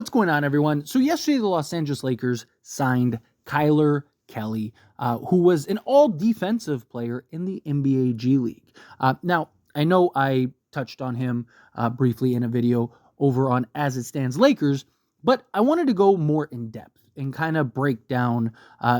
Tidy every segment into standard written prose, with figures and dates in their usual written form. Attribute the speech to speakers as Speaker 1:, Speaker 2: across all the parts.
Speaker 1: What's going on, everyone? So yesterday, the Los Angeles Lakers signed Kylor Kelley, who was an all-defensive player in the NBA G League. Now, I know I touched on him briefly in a video over on As It Stands Lakers, but I wanted to go more in depth and kind of break down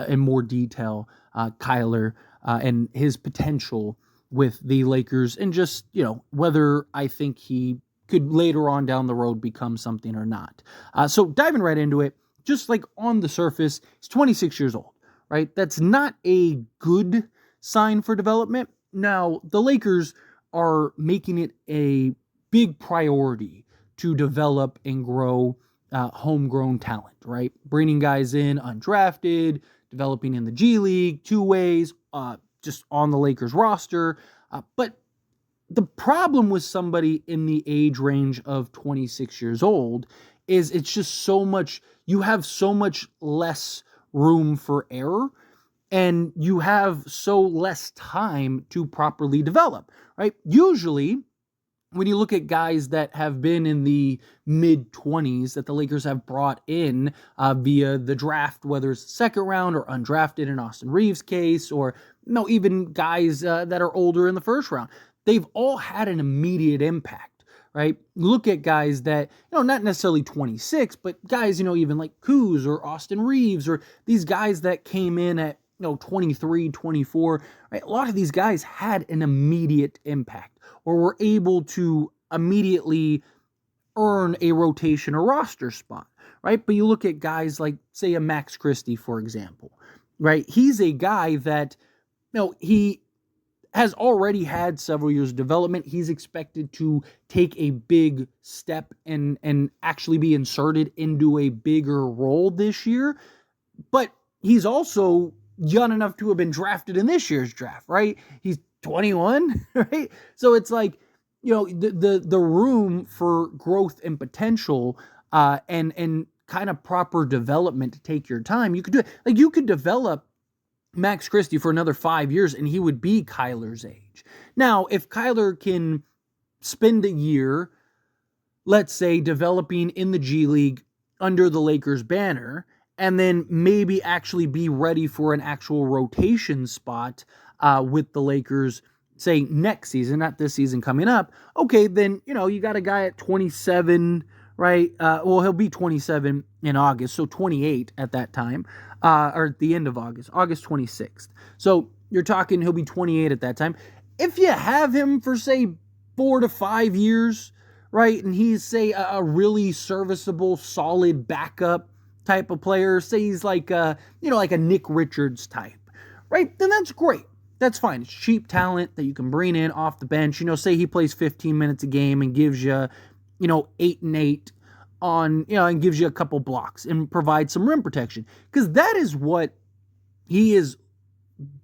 Speaker 1: in more detail Kylor and his potential with the Lakers, and just, whether I think he could later on down the road become something or not. So diving right into it, just like on the surface, he's 26 years old, right? That's not a good sign for development. Now, the Lakers are making it a big priority to develop and grow homegrown talent, right? Bringing guys in undrafted, developing in the G League, two ways, just on the Lakers roster. But the problem with somebody in the age range of 26 years old is it's just so much, you have so much less room for error, and you have so less time to properly develop, right? Usually, when you look at guys that have been in the mid 20s that the Lakers have brought in via the draft, whether it's second round or undrafted in Austin Reeves' case, or even guys that are older in the first round, they've all had an immediate impact, right? Look at guys that, not necessarily 26, but guys, even like Kuz or Austin Reeves, or these guys that came in at 23, 24, right? A lot of these guys had an immediate impact, or were able to immediately earn a rotation or roster spot, right? But you look at guys like, say, a Max Christie, for example, right? He's a guy that, he has already had several years of development. He's expected to take a big step and actually be inserted into a bigger role this year. But he's also young enough to have been drafted in this year's draft, right? He's 21, right? So it's like, the room for growth and potential and kind of proper development to take your time. You could do it. Like, you could develop Max Christie for another 5 years and he would be Kylor's age. Now, if Kylor can spend a year, let's say, developing in the G League under the Lakers banner, and then maybe actually be ready for an actual rotation spot with the Lakers, say, next season, not this season coming up, okay, then, you got a guy at 27, right? Well, he'll be 27 in August, so 28 at that time, or at the end of August 26th. So you're talking he'll be 28 at that time. If you have him for, say, 4 to 5 years, right, and he's, say, a really serviceable, solid backup type of player, say he's like like a Nick Richards type, right? Then that's great. That's fine. It's cheap talent that you can bring in off the bench. Say he plays 15 minutes a game and gives you, 8 and 8 on, and gives you a couple blocks and provides some rim protection. Because that is what he is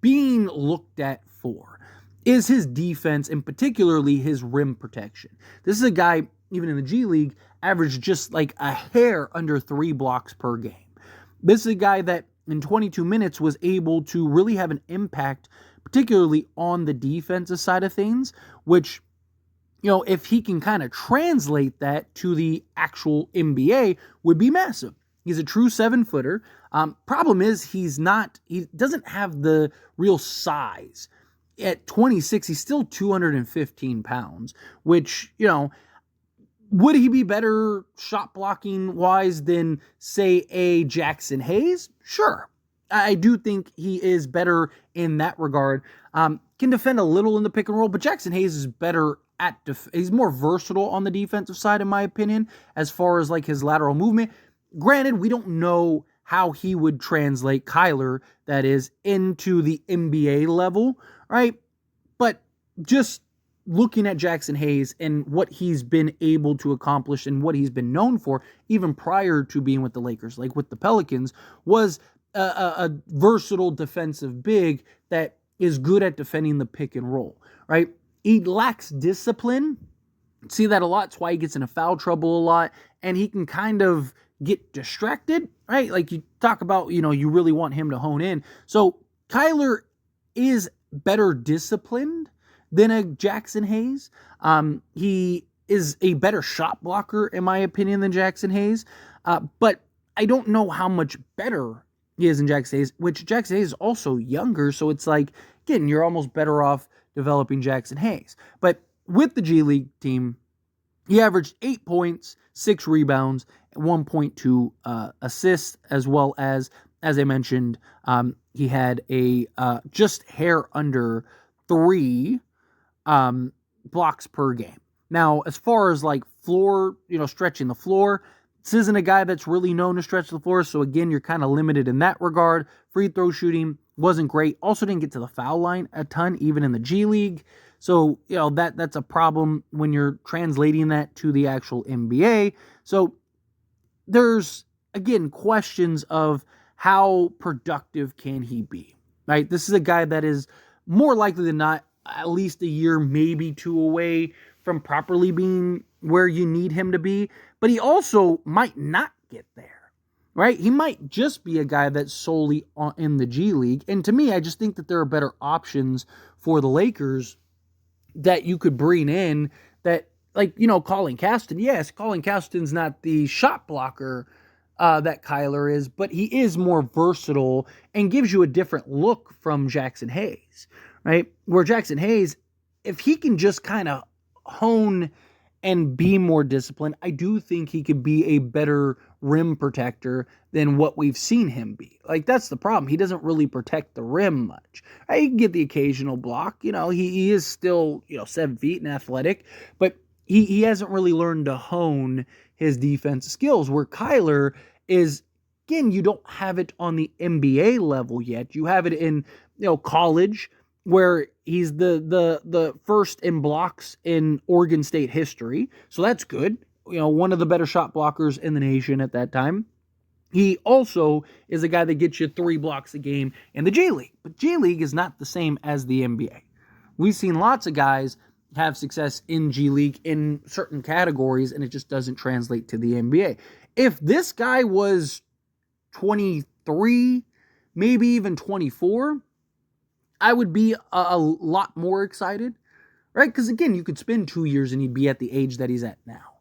Speaker 1: being looked at for, is his defense and particularly his rim protection. This is a guy, even in the G League, averaged just like a hair under 3 blocks per game. This is a guy that in 22 minutes was able to really have an impact, particularly on the defensive side of things, which, if he can kind of translate that to the actual NBA, would be massive. He's a true 7-footer. Problem is, he doesn't have the real size. At 26, he's still 215 pounds, which, would he be better shot blocking wise than, say, a Jackson Hayes? Sure. I do think he is better in that regard. Can defend a little in the pick and roll, but Jackson Hayes is better at he's more versatile on the defensive side, in my opinion, as far as like his lateral movement. Granted, we don't know how he would translate, Kylor, that is, into the NBA level, right? But just looking at Jackson Hayes and what he's been able to accomplish and what he's been known for, even prior to being with the Lakers, like with the Pelicans, was a versatile defensive big that is good at defending the pick and roll, right? He lacks discipline. See that a lot. It's why he gets into foul trouble a lot, and he can kind of get distracted, right? Like you talk about, you really want him to hone in. So Kylor is better disciplined than a Jackson Hayes. He is a better shot blocker, in my opinion, than Jackson Hayes. But I don't know how much better he is in Jackson Hayes, which Jackson Hayes is also younger. So it's like, again, you're almost better off developing Jackson Hayes. But with the G League team, he averaged 8 points, 6 rebounds, 1.2 assists, as well as I mentioned, he had a just hair under 3 blocks per game. Now, as far as like floor, stretching the floor, this isn't a guy that's really known to stretch the floor. So again, you're kind of limited in that regard. Free throw shooting wasn't great. Also didn't get to the foul line a ton, even in the G League. So, that's a problem when you're translating that to the actual NBA. So there's, again, questions of how productive can he be, right? This is a guy that is more likely than not at least a year, maybe 2 away from properly being where you need him to be, but he also might not get there, right? He might just be a guy that's solely in the G League. And to me, I just think that there are better options for the Lakers that you could bring in that, like, Colin Caston. Yes, Colin Caston's not the shot blocker that Kylor is, but he is more versatile and gives you a different look from Jackson Hayes, right? Where Jackson Hayes, if he can just kind of hone and be more disciplined, I do think he could be a better rim protector than what we've seen him be. Like, that's the problem. He doesn't really protect the rim much. He can get the occasional block. He is still, 7 feet and athletic, but he hasn't really learned to hone his defensive skills, where Kylor is, again, you don't have it on the NBA level yet. You have it in, college, where he's the first in blocks in Oregon State history. So that's good. One of the better shot blockers in the nation at that time. He also is a guy that gets you 3 blocks a game in the G League. But G League is not the same as the NBA. We've seen lots of guys have success in G League in certain categories, and it just doesn't translate to the NBA. If this guy was 23, maybe even 24, I would be a lot more excited, right? Because again, you could spend 2 years and he'd be at the age that he's at now,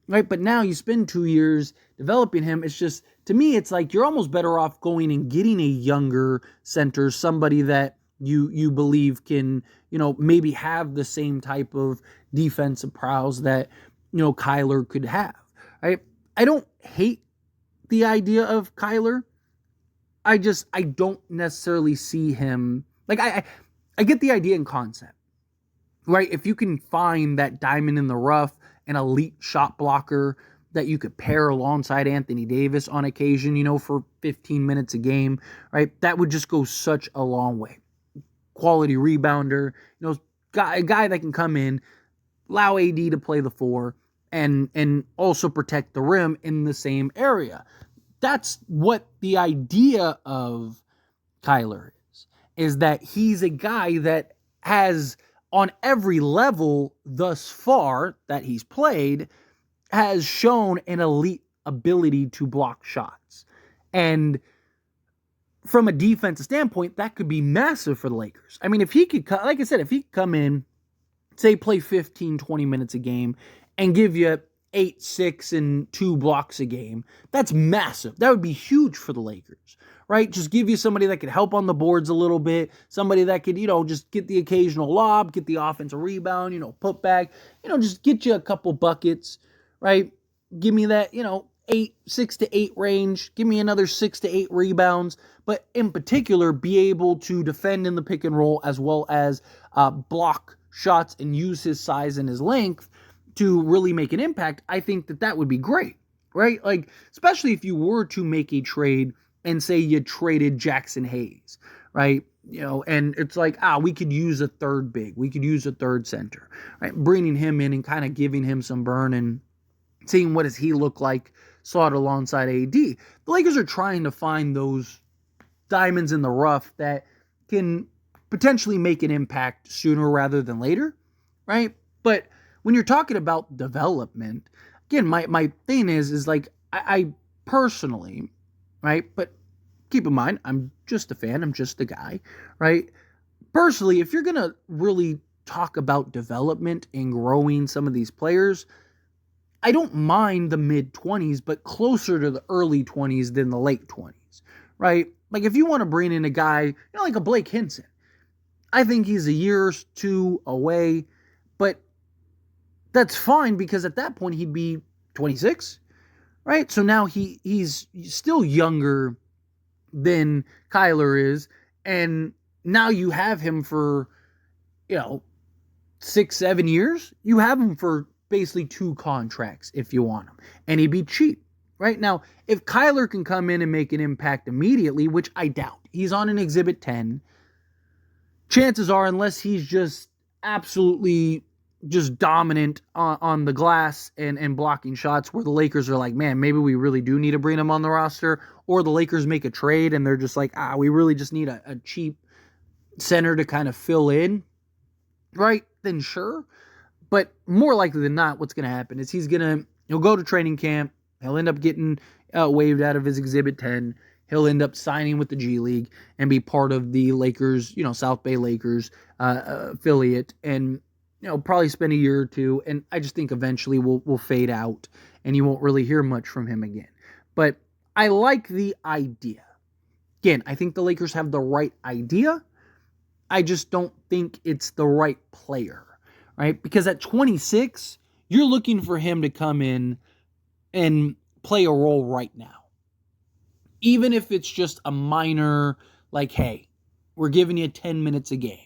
Speaker 1: right? But now you spend 2 years developing him. It's just, to me, it's like you're almost better off going and getting a younger center, somebody that you believe can, maybe have the same type of defensive prowess that, Kylor could have, right? I don't hate the idea of Kylor. I don't necessarily see him. Like, I get the idea and concept, right? If you can find that diamond in the rough, an elite shot blocker that you could pair alongside Anthony Davis on occasion, for 15 minutes a game, right? That would just go such a long way. Quality rebounder, a guy that can come in, allow AD to play the 4, and also protect the rim in the same area. That's what the idea of Kylor is that he's a guy that has, on every level thus far that he's played, has shown an elite ability to block shots. And from a defensive standpoint, that could be massive for the Lakers. I mean, if he could, like I said, if he could come in, say, play 15, 20 minutes a game and give you 8, 6, and 2 blocks a game, that's massive. That would be huge for the Lakers, right? Just give you somebody that could help on the boards a little bit, somebody that could, just get the occasional lob, get the offensive rebound, put back, just get you a couple buckets, right? Give me that, 6 to 8 range. Give me another 6 to 8 rebounds. But in particular, be able to defend in the pick and roll as well as block shots and use his size and his length to really make an impact. I think that would be great, right? Like, especially if you were to make a trade and say you traded Jackson Hayes, right? And it's like, we could use a third big. We could use a third center, right? Bringing him in and kind of giving him some burn and seeing what does he look like slot alongside AD. The Lakers are trying to find those diamonds in the rough that can potentially make an impact sooner rather than later, right? But when you're talking about development, again, my thing is like, I personally, right? But keep in mind, I'm just a fan. I'm just a guy, right? Personally, if you're going to really talk about development and growing some of these players, I don't mind the mid-20s, but closer to the early 20s than the late 20s, right? Like if you want to bring in a guy, like a Blake Hinson, I think he's a year or two away, but that's fine because at that point he'd be 26, right? So now he's still younger than Kylor is, and now you have him for, 6-7 years. You have him for basically 2 contracts if you want him, and he'd be cheap. Right now, if Kylor can come in and make an impact immediately, which I doubt, he's on an Exhibit 10, chances are, unless he's just absolutely just dominant on the glass and blocking shots, where the Lakers are like, man, maybe we really do need to bring him on the roster, or the Lakers make a trade and they're just like, we really just need a cheap center to kind of fill in, right? Then sure. But more likely than not, what's going to happen is he'll go to training camp. He'll end up getting waived out of his Exhibit 10. He'll end up signing with the G League and be part of the Lakers, South Bay Lakers affiliate, and probably spend a year or two. And I just think eventually will fade out, and you won't really hear much from him again. But I like the idea. Again, I think the Lakers have the right idea. I just don't think it's the right player. Right? Because at 26, you're looking for him to come in and play a role right now. Even if it's just a minor, like, hey, we're giving you 10 minutes a game,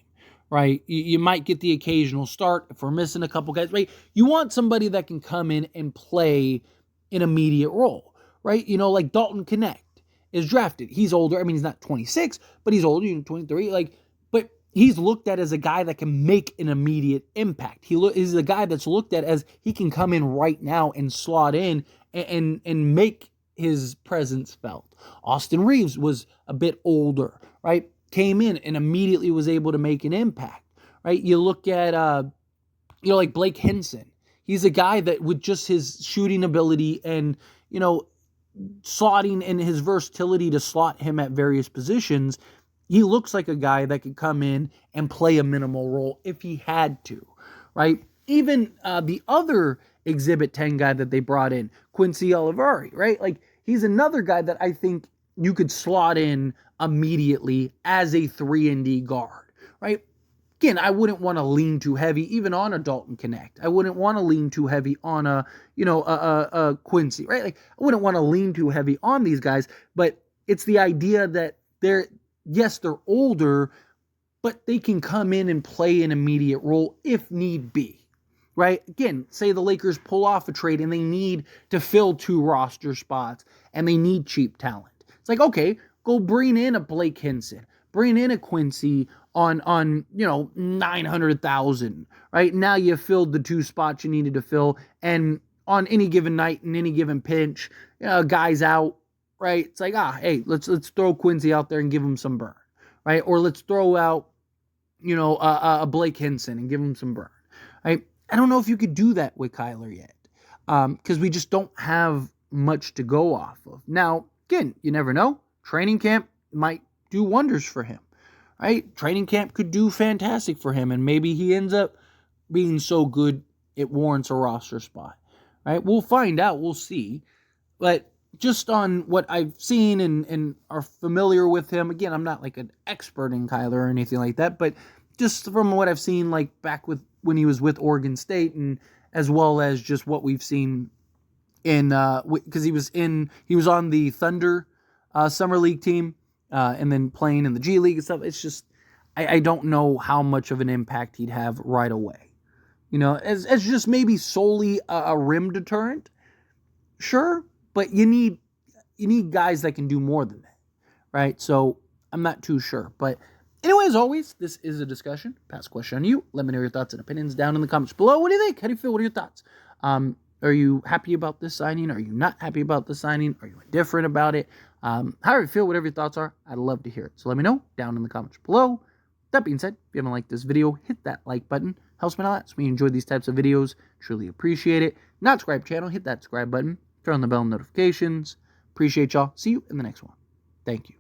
Speaker 1: right? You might get the occasional start if we're missing a couple guys, right? You want somebody that can come in and play an immediate role, right? Like Dalton Connect is drafted. He's older. I mean, he's not 26, but he's older, 23, but he's looked at as a guy that can make an immediate impact. He's a guy that's looked at as he can come in right now and slot in and make his presence felt. Austin Reeves was a bit older, right? Came in and immediately was able to make an impact, right? You look at, like Blake Hinson. He's a guy that with just his shooting ability and, slotting and his versatility to slot him at various positions, he looks like a guy that could come in and play a minimal role if he had to, right? Even the other Exhibit 10 guy that they brought in, Quincy Olivari, right? Like, he's another guy that I think you could slot in immediately as a 3-and-D guard, right? Again, I wouldn't want to lean too heavy even on a Dalton Connect. I wouldn't want to lean too heavy on a Quincy, right? Like, I wouldn't want to lean too heavy on these guys, but it's the idea that they're older, but they can come in and play an immediate role if need be, right? Again, say the Lakers pull off a trade and they need to fill 2 roster spots and they need cheap talent. It's like, okay, go bring in a Blake Hinson, bring in a Quincy on $900,000, right? Now you filled the 2 spots you needed to fill, and on any given night, in any given pinch, guys out, right? It's like, hey, let's throw Quincy out there and give him some burn, right? Or let's throw out, a Blake Hinson and give him some burn, right? I don't know if you could do that with Kylor yet, because we just don't have much to go off of. Now, again, you never know. Training camp might do wonders for him, right? Training camp could do fantastic for him, and maybe he ends up being so good it warrants a roster spot, right? We'll find out. We'll see. But just on what I've seen and are familiar with him, again, I'm not like an expert in Kylor or anything like that, but just from what I've seen, like back when he was with Oregon State, and as well as just what we've seen in, because he was on the Thunder Summer League team, and then playing in the G League and stuff. It's just, I don't know how much of an impact he'd have right away. As just maybe solely a rim deterrent, sure, but you need guys that can do more than that, right? So I'm not too sure. But anyway, as always, this is a discussion. Pass a question on you. Let me know your thoughts and opinions down in the comments below. What do you think? How do you feel? What are your thoughts? Are you happy about this signing? Are you not happy about the signing? Are you indifferent about it? However you feel, whatever your thoughts are, I'd love to hear it. So let me know down in the comments below. That being said, if you haven't liked this video, hit that like button. Helps me a lot. So we enjoy these types of videos. Truly appreciate it. Not subscribe channel, hit that subscribe button. Turn on the bell notifications. Appreciate y'all. See you in the next one. Thank you.